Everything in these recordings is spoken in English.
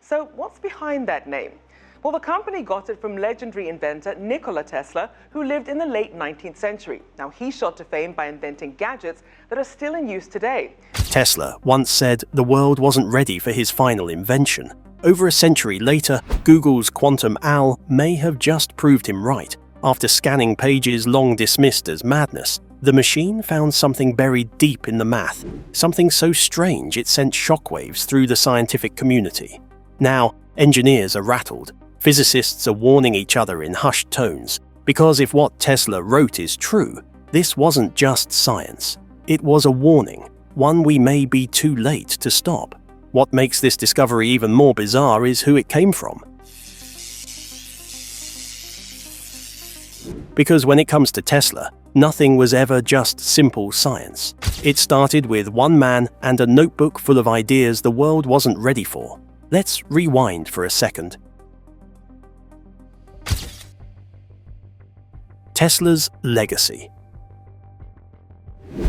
So what's behind that name? Well, the company got it from legendary inventor Nikola Tesla, who lived in the late 19th century. Now, he shot to fame by inventing gadgets that are still in use today. Tesla once said the world wasn't ready for his final invention. Over a century later, Google's Quantum Al may have just proved him right. After scanning pages long dismissed as madness, the machine found something buried deep in the math, something so strange it sent shockwaves through the scientific community. Now, engineers are rattled. Physicists are warning each other in hushed tones, because if what Tesla wrote is true, this wasn't just science. It was a warning, one we may be too late to stop. What makes this discovery even more bizarre is who it came from. Because when it comes to Tesla, nothing was ever just simple science. It started with one man and a notebook full of ideas the world wasn't ready for. Let's rewind for a second. Tesla's legacy.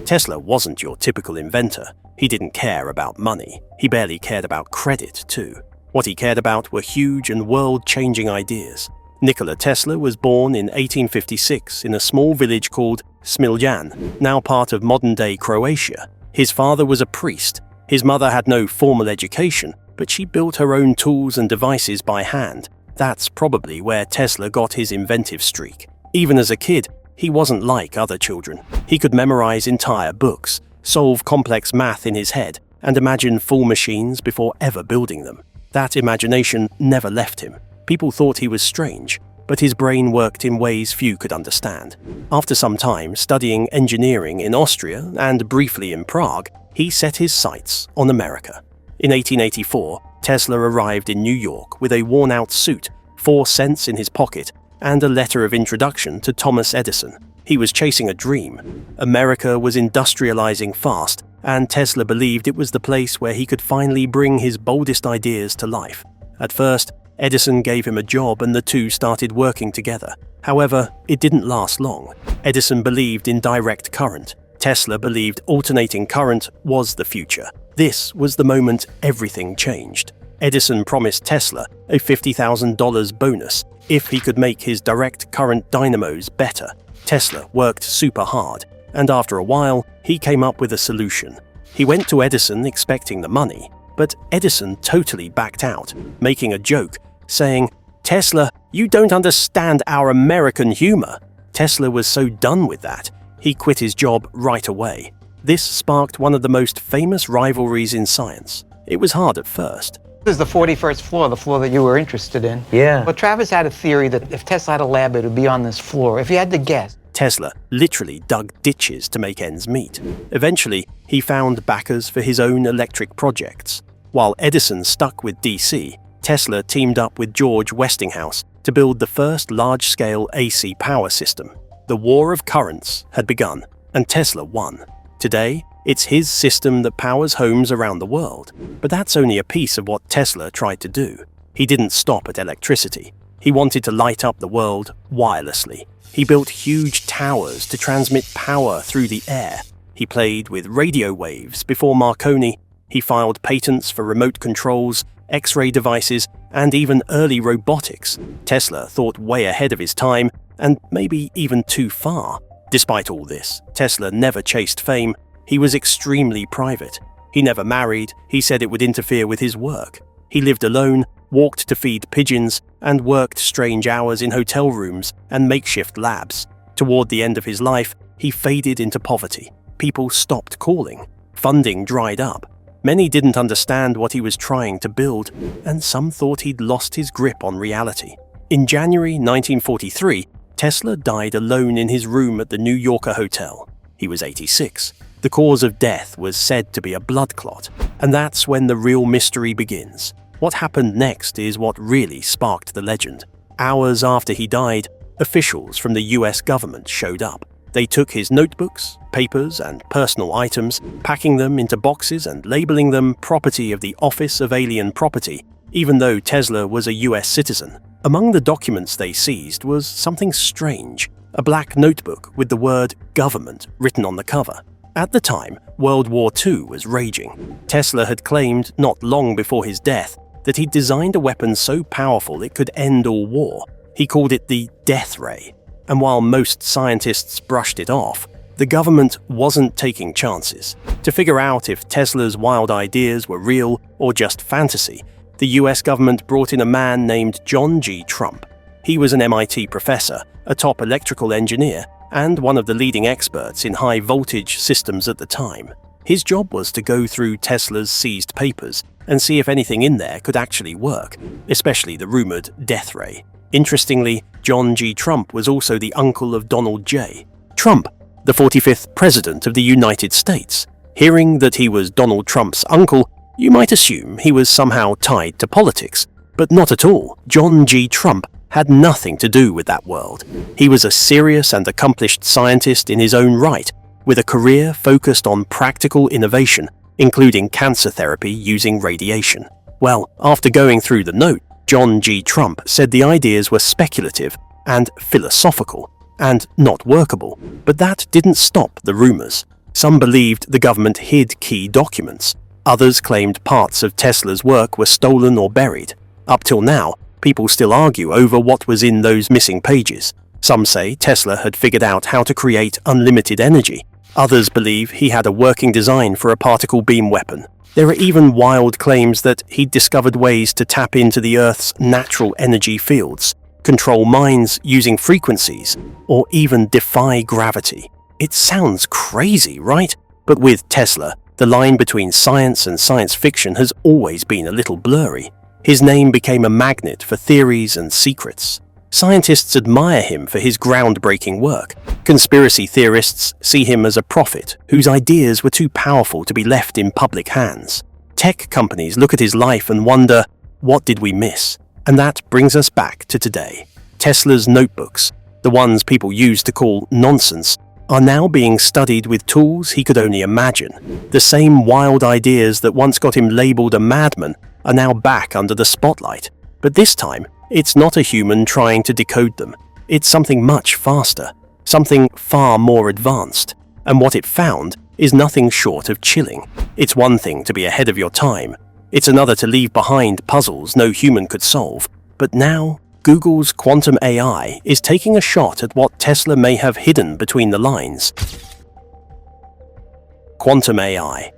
Tesla wasn't your typical inventor. He didn't care about money. He barely cared about credit, too. What he cared about were huge and world-changing ideas. Nikola Tesla was born in 1856 in a small village called Smiljan, now part of modern-day Croatia. His father was a priest. His mother had no formal education, but she built her own tools and devices by hand. That's probably where Tesla got his inventive streak. Even as a kid, he wasn't like other children. He could memorize entire books, solve complex math in his head, and imagine full machines before ever building them. That imagination never left him. People thought he was strange, but his brain worked in ways few could understand. After some time studying engineering in Austria and briefly in Prague, he set his sights on America. In 1884, Tesla arrived in New York with a worn-out suit, 4 cents in his pocket, and a letter of introduction to Thomas Edison. He was chasing a dream. America was industrializing fast, and Tesla believed it was the place where he could finally bring his boldest ideas to life. At first, Edison gave him a job and the two started working together. However, it didn't last long. Edison believed in direct current. Tesla believed alternating current was the future. This was the moment everything changed. Edison promised Tesla a $50,000 bonus if he could make his direct current dynamos better. Tesla worked super hard, and after a while, he came up with a solution. He went to Edison expecting the money, but Edison totally backed out, making a joke, saying, "Tesla, you don't understand our American humor." Tesla was so done with that, he quit his job right away. This sparked one of the most famous rivalries in science. It was hard at first. This is the 41st floor, the floor that you were interested in. Yeah. Well, Travis had a theory that if Tesla had a lab, it would be on this floor. If you had to guess. Tesla literally dug ditches to make ends meet. Eventually, he found backers for his own electric projects. While Edison stuck with DC, Tesla teamed up with George Westinghouse to build the first large-scale AC power system. The war of currents had begun, and Tesla won. Today, it's his system that powers homes around the world. But that's only a piece of what Tesla tried to do. He didn't stop at electricity. He wanted to light up the world wirelessly. He built huge towers to transmit power through the air. He played with radio waves before Marconi. He filed patents for remote controls, X-ray devices, and even early robotics. Tesla thought way ahead of his time, and maybe even too far. Despite all this, Tesla never chased fame. He was extremely private. He never married. He said it would interfere with his work. He lived alone, walked to feed pigeons, and worked strange hours in hotel rooms and makeshift labs. Toward the end of his life, he faded into poverty. People stopped calling. Funding dried up. Many didn't understand what he was trying to build, and some thought he'd lost his grip on reality. In January 1943, Tesla died alone in his room at the New Yorker hotel. He was 86. The cause of death was said to be a blood clot, and that's when the real mystery begins. What happened next is what really sparked the legend. Hours after he died, officials from the US government showed up. They took his notebooks, papers, and personal items, packing them into boxes and labeling them property of the Office of Alien Property, even though Tesla was a US citizen. Among the documents they seized was something strange, a black notebook with the word government written on the cover. At the time, World War II was raging. Tesla had claimed, not long before his death, that he'd designed a weapon so powerful it could end all war. He called it the death ray. And while most scientists brushed it off, the government wasn't taking chances. To figure out if Tesla's wild ideas were real or just fantasy, the US government brought in a man named John G. Trump. He was an MIT professor, a top electrical engineer, and one of the leading experts in high-voltage systems at the time. His job was to go through Tesla's seized papers and see if anything in there could actually work, especially the rumored death ray. Interestingly, John G. Trump was also the uncle of Donald J. Trump, the 45th President of the United States. Hearing that he was Donald Trump's uncle, you might assume he was somehow tied to politics, but not at all. John G. Trump had nothing to do with that world. He was a serious and accomplished scientist in his own right, with a career focused on practical innovation, including cancer therapy using radiation. Well, after going through the note, John G. Trump said the ideas were speculative and philosophical and not workable, but that didn't stop the rumors. Some believed the government hid key documents. Others claimed parts of Tesla's work were stolen or buried. Up till now, people still argue over what was in those missing pages. Some say Tesla had figured out how to create unlimited energy. Others believe he had a working design for a particle beam weapon. There are even wild claims that he'd discovered ways to tap into the Earth's natural energy fields, control minds using frequencies, or even defy gravity. It sounds crazy, right? But with Tesla, the line between science and science fiction has always been a little blurry. His name became a magnet for theories and secrets. Scientists admire him for his groundbreaking work. Conspiracy theorists see him as a prophet whose ideas were too powerful to be left in public hands. Tech companies look at his life and wonder, what did we miss? And that brings us back to today. Tesla's notebooks, the ones people used to call nonsense, are now being studied with tools he could only imagine. The same wild ideas that once got him labeled a madman are now back under the spotlight. But this time, it's not a human trying to decode them. It's something much faster, something far more advanced. And what it found is nothing short of chilling. It's one thing to be ahead of your time. It's another to leave behind puzzles no human could solve. But now, Google's quantum AI is taking a shot at what Tesla may have hidden between the lines. Quantum AI.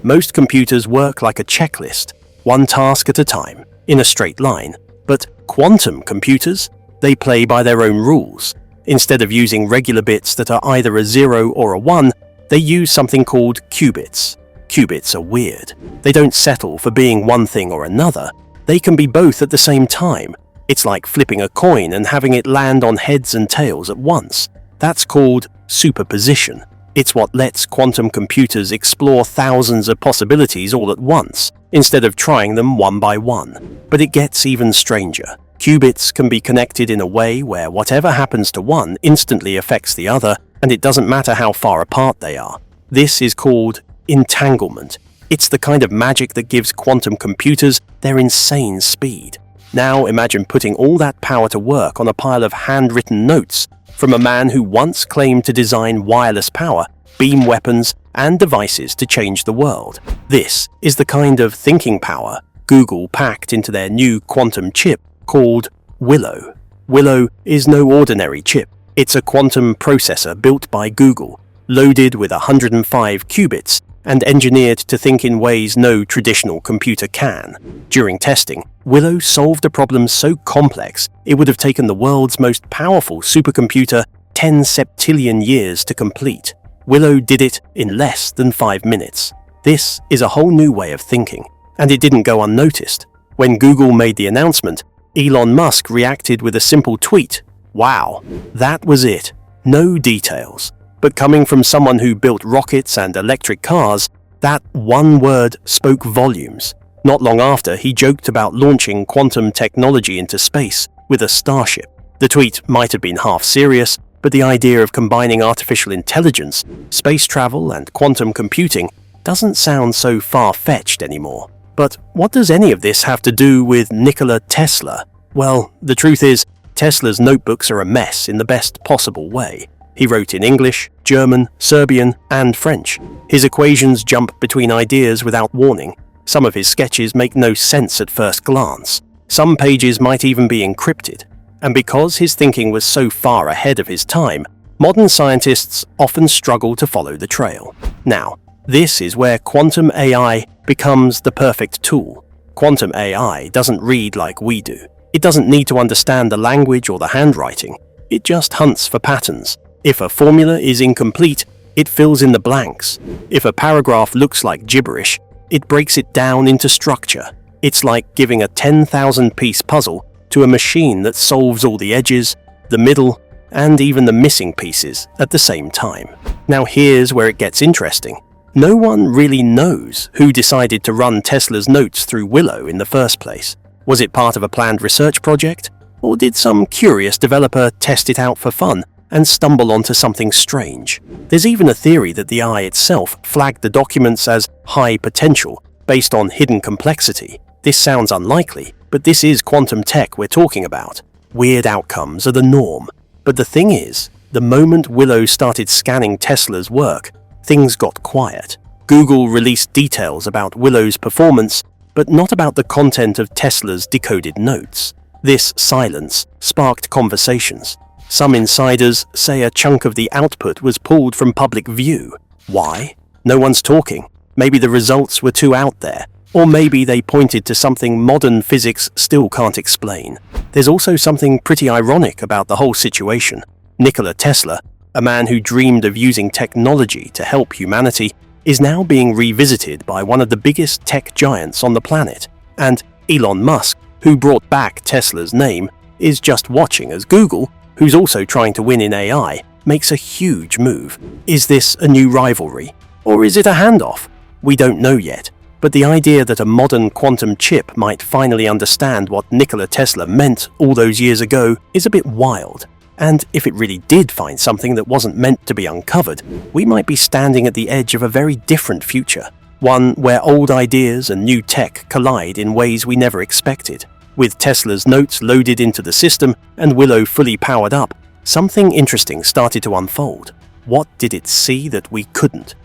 Most computers work like a checklist, one task at a time, in a straight line. But quantum computers, they play by their own rules. Instead of using regular bits that are either a 0 or a 1, they use something called qubits. Qubits are weird. They don't settle for being one thing or another. They can be both at the same time. It's like flipping a coin and having it land on heads and tails at once. That's called superposition. It's what lets quantum computers explore thousands of possibilities all at once, instead of trying them one by one. But it gets even stranger. Qubits can be connected in a way where whatever happens to one instantly affects the other, and it doesn't matter how far apart they are. This is called entanglement. It's the kind of magic that gives quantum computers their insane speed. Now imagine putting all that power to work on a pile of handwritten notes from a man who once claimed to design wireless power, beam weapons, and devices to change the world. This is the kind of thinking power Google packed into their new quantum chip called Willow. Willow is no ordinary chip. It's a quantum processor built by Google, loaded with 105 qubits and engineered to think in ways no traditional computer can. During testing, Willow solved a problem so complex it would have taken the world's most powerful supercomputer 10 septillion years to complete. Willow did it in less than 5 minutes. This is a whole new way of thinking, and it didn't go unnoticed. When Google made the announcement, Elon Musk reacted with a simple tweet. Wow, that was it. No details. But coming from someone who built rockets and electric cars, that one word spoke volumes. Not long after, he joked about launching quantum technology into space with a starship. The tweet might have been half serious, but the idea of combining artificial intelligence, space travel, and quantum computing doesn't sound so far-fetched anymore. But what does any of this have to do with Nikola Tesla? Well, the truth is, Tesla's notebooks are a mess in the best possible way. He wrote in English, German, Serbian, and French. His equations jump between ideas without warning. Some of his sketches make no sense at first glance. Some pages might even be encrypted. And because his thinking was so far ahead of his time, modern scientists often struggle to follow the trail. Now, this is where quantum AI becomes the perfect tool. Quantum AI doesn't read like we do. It doesn't need to understand the language or the handwriting. It just hunts for patterns. If a formula is incomplete, it fills in the blanks. If a paragraph looks like gibberish, it breaks it down into structure. It's like giving a 10,000-piece puzzle to a machine that solves all the edges, the middle, and even the missing pieces at the same time. Now here's where it gets interesting. No one really knows who decided to run Tesla's notes through Willow in the first place. Was it part of a planned research project? Or did some curious developer test it out for fun and stumble onto something strange? There's even a theory that the AI itself flagged the documents as high potential based on hidden complexity. This sounds unlikely, but this is quantum tech we're talking about. Weird outcomes are the norm. But the thing is, the moment Willow started scanning Tesla's work, things got quiet. Google released details about Willow's performance, but not about the content of Tesla's decoded notes. This silence sparked conversations. Some insiders say a chunk of the output was pulled from public view. Why? No one's talking. Maybe the results were too out there, or maybe they pointed to something modern physics still can't explain. There's also something pretty ironic about the whole situation. Nikola Tesla, a man who dreamed of using technology to help humanity, is now being revisited by one of the biggest tech giants on the planet. And Elon Musk, who brought back Tesla's name, is just watching as Google, who's also trying to win in AI, makes a huge move. Is this a new rivalry? Or is it a handoff? We don't know yet. But the idea that a modern quantum chip might finally understand what Nikola Tesla meant all those years ago is a bit wild. And if it really did find something that wasn't meant to be uncovered, we might be standing at the edge of a very different future, one where old ideas and new tech collide in ways we never expected. With Tesla's notes loaded into the system and Willow fully powered up, something interesting started to unfold. What did it see that we couldn't?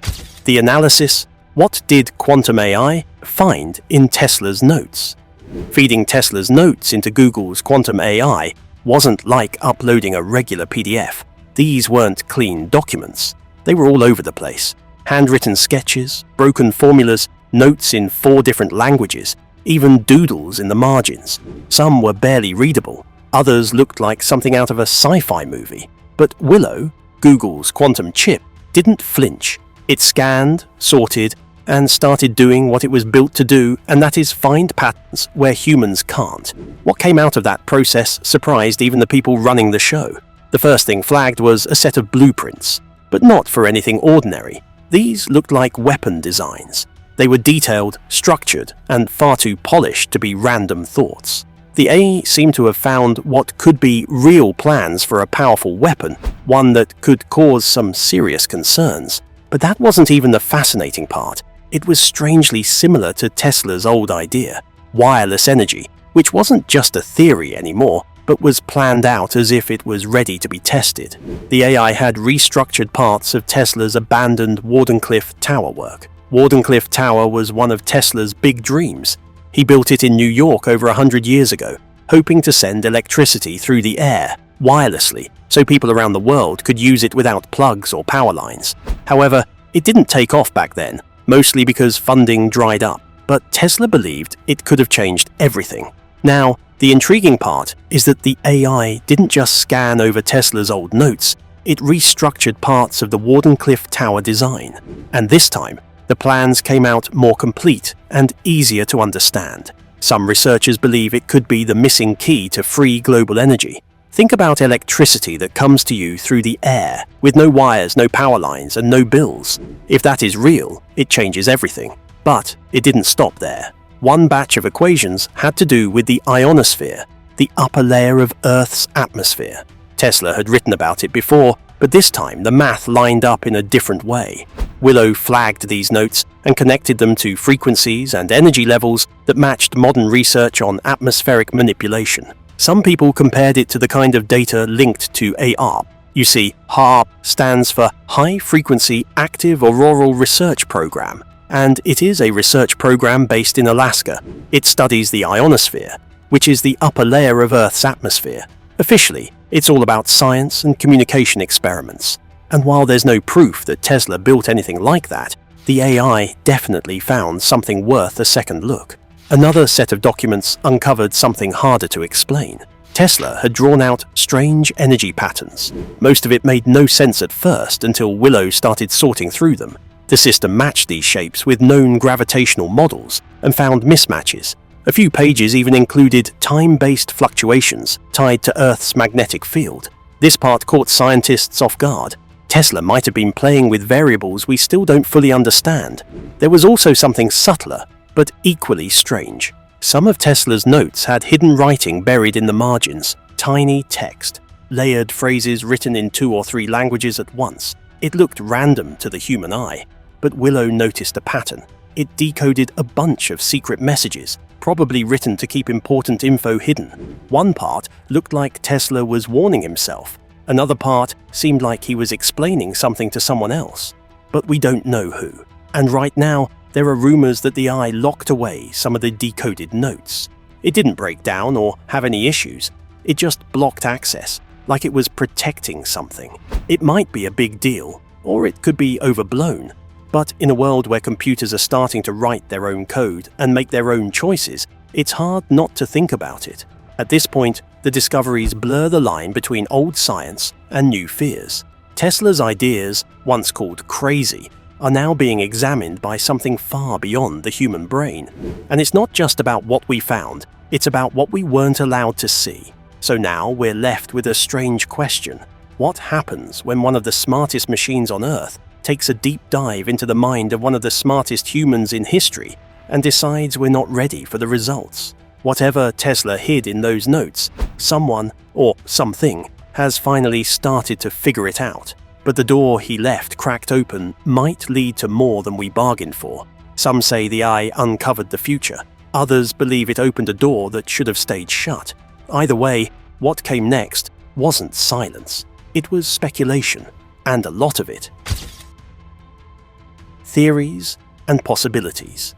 The analysis. What did quantum AI find in Tesla's notes? Feeding Tesla's notes into Google's quantum AI wasn't like uploading a regular PDF. These weren't clean documents. They were all over the place. Handwritten sketches, broken formulas, notes in 4 different languages, even doodles in the margins. Some were barely readable. Others looked like something out of a sci-fi movie. But Willow, Google's quantum chip, didn't flinch. It scanned, sorted, and started doing what it was built to do, and that is find patterns where humans can't. What came out of that process surprised even the people running the show. The first thing flagged was a set of blueprints, but not for anything ordinary. These looked like weapon designs. They were detailed, structured, and far too polished to be random thoughts. The AI seemed to have found what could be real plans for a powerful weapon, one that could cause some serious concerns. But that wasn't even the fascinating part. It was strangely similar to Tesla's old idea, wireless energy, which wasn't just a theory anymore, but was planned out as if it was ready to be tested. The AI had restructured parts of Tesla's abandoned Wardenclyffe Tower work. Wardenclyffe Tower was one of Tesla's big dreams. He built it in New York over 100 years ago, hoping to send electricity through the air, wirelessly, so people around the world could use it without plugs or power lines. However, it didn't take off back then, mostly because funding dried up, but Tesla believed it could have changed everything. Now, the intriguing part is that the AI didn't just scan over Tesla's old notes, it restructured parts of the Wardenclyffe Tower design. And this time, the plans came out more complete and easier to understand. Some researchers believe it could be the missing key to free global energy. Think about electricity that comes to you through the air, with no wires, no power lines, and no bills. If that is real, it changes everything. But it didn't stop there. One batch of equations had to do with the ionosphere, the upper layer of Earth's atmosphere. Tesla had written about it before, but this time the math lined up in a different way. Willow flagged these notes and connected them to frequencies and energy levels that matched modern research on atmospheric manipulation. Some people compared it to the kind of data linked to HAARP. You see, HAARP stands for High Frequency Active Auroral Research Program, and it is a research program based in Alaska. It studies the ionosphere, which is the upper layer of Earth's atmosphere. Officially, it's all about science and communication experiments. And while there's no proof that Tesla built anything like that, the AI definitely found something worth a second look. Another set of documents uncovered something harder to explain. Tesla had drawn out strange energy patterns. Most of it made no sense at first until Willow started sorting through them. The system matched these shapes with known gravitational models and found mismatches. A few pages even included time-based fluctuations tied to Earth's magnetic field. This part caught scientists off guard. Tesla might have been playing with variables we still don't fully understand. There was also something subtler, but equally strange. Some of Tesla's notes had hidden writing buried in the margins, tiny text, layered phrases written in 2 or 3 languages at once. It looked random to the human eye, but Willow noticed a pattern. It decoded a bunch of secret messages, probably written to keep important info hidden. One part looked like Tesla was warning himself. Another part seemed like he was explaining something to someone else. But we don't know who. And right now, there are rumors that the AI locked away some of the decoded notes. It didn't break down or have any issues. It just blocked access, like it was protecting something. It might be a big deal, or it could be overblown. But in a world where computers are starting to write their own code and make their own choices, it's hard not to think about it. At this point, the discoveries blur the line between old science and new fears. Tesla's ideas, once called crazy, are now being examined by something far beyond the human brain. And it's not just about what we found, it's about what we weren't allowed to see. So now we're left with a strange question. What happens when one of the smartest machines on Earth takes a deep dive into the mind of one of the smartest humans in history and decides we're not ready for the results? Whatever Tesla hid in those notes, someone, or something, has finally started to figure it out. But the door he left cracked open might lead to more than we bargained for. Some say the eye uncovered the future. Others believe it opened a door that should have stayed shut. Either way, what came next wasn't silence. It was speculation, and a lot of it. Theories and possibilities.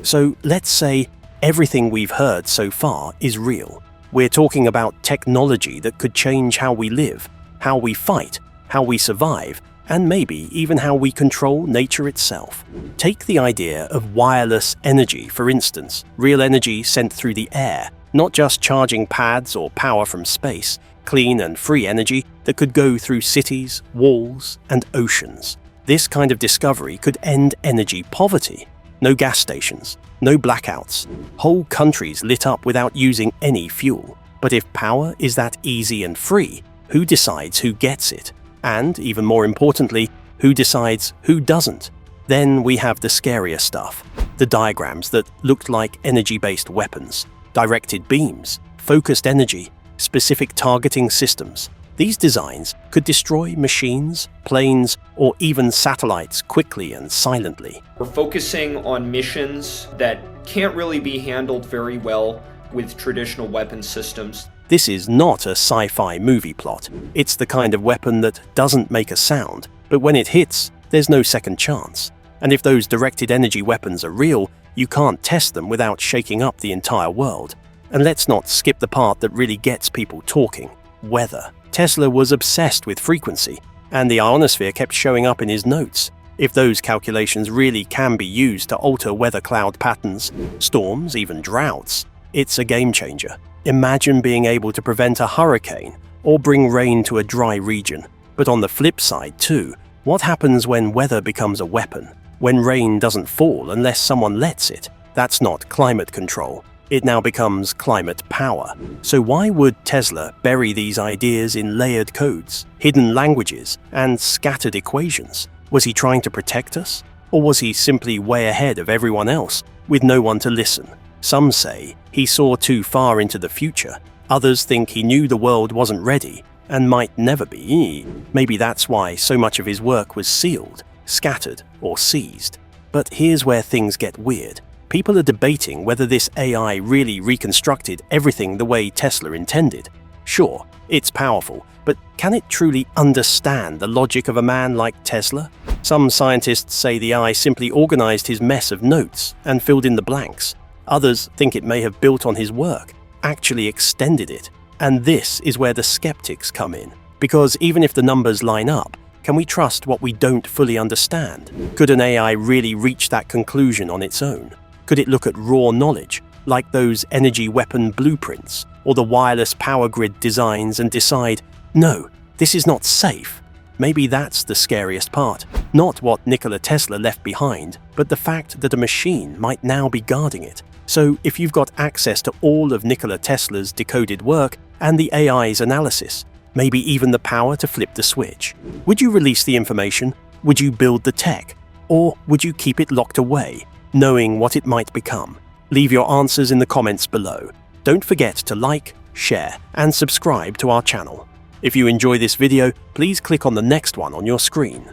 So let's say everything we've heard so far is real. We're talking about technology that could change how we live, how we fight, how we survive, and maybe even how we control nature itself. Take the idea of wireless energy, for instance, real energy sent through the air, not just charging pads or power from space, clean and free energy that could go through cities, walls, and oceans. This kind of discovery could end energy poverty. No gas stations, no blackouts, whole countries lit up without using any fuel. But if power is that easy and free, who decides who gets it? And, even more importantly, who decides who doesn't? Then we have the scarier stuff. The diagrams that looked like energy-based weapons, directed beams, focused energy, specific targeting systems. These designs could destroy machines, planes, or even satellites quickly and silently. We're focusing on missions that can't really be handled very well with traditional weapon systems. This is not a sci-fi movie plot. It's the kind of weapon that doesn't make a sound, but when it hits, there's no second chance. And if those directed energy weapons are real, you can't test them without shaking up the entire world. And let's not skip the part that really gets people talking: weather. Tesla was obsessed with frequency, and the ionosphere kept showing up in his notes. If those calculations really can be used to alter weather cloud patterns, storms, even droughts, it's a game changer. Imagine being able to prevent a hurricane or bring rain to a dry region. But on the flip side too, what happens when weather becomes a weapon? When rain doesn't fall unless someone lets it? That's not climate control. It now becomes climate power. So why would Tesla bury these ideas in layered codes, hidden languages, and scattered equations? Was he trying to protect us? Or was he simply way ahead of everyone else, with no one to listen? Some say he saw too far into the future. Others think he knew the world wasn't ready and might never be. Maybe that's why so much of his work was sealed, scattered, or seized. But here's where things get weird. People are debating whether this AI really reconstructed everything the way Tesla intended. Sure, it's powerful, but can it truly understand the logic of a man like Tesla? Some scientists say the eye simply organized his mess of notes and filled in the blanks. Others think it may have built on his work, actually extended it. And this is where the skeptics come in. Because even if the numbers line up, can we trust what we don't fully understand? Could an AI really reach that conclusion on its own? Could it look at raw knowledge, like those energy weapon blueprints or the wireless power grid designs, and decide, no, this is not safe? Maybe that's the scariest part. Not what Nikola Tesla left behind, but the fact that a machine might now be guarding it. So if you've got access to all of Nikola Tesla's decoded work and the AI's analysis, maybe even the power to flip the switch, would you release the information? Would you build the tech? Or would you keep it locked away, knowing what it might become? Leave your answers in the comments below. Don't forget to like, share, and subscribe to our channel. If you enjoy this video, please click on the next one on your screen.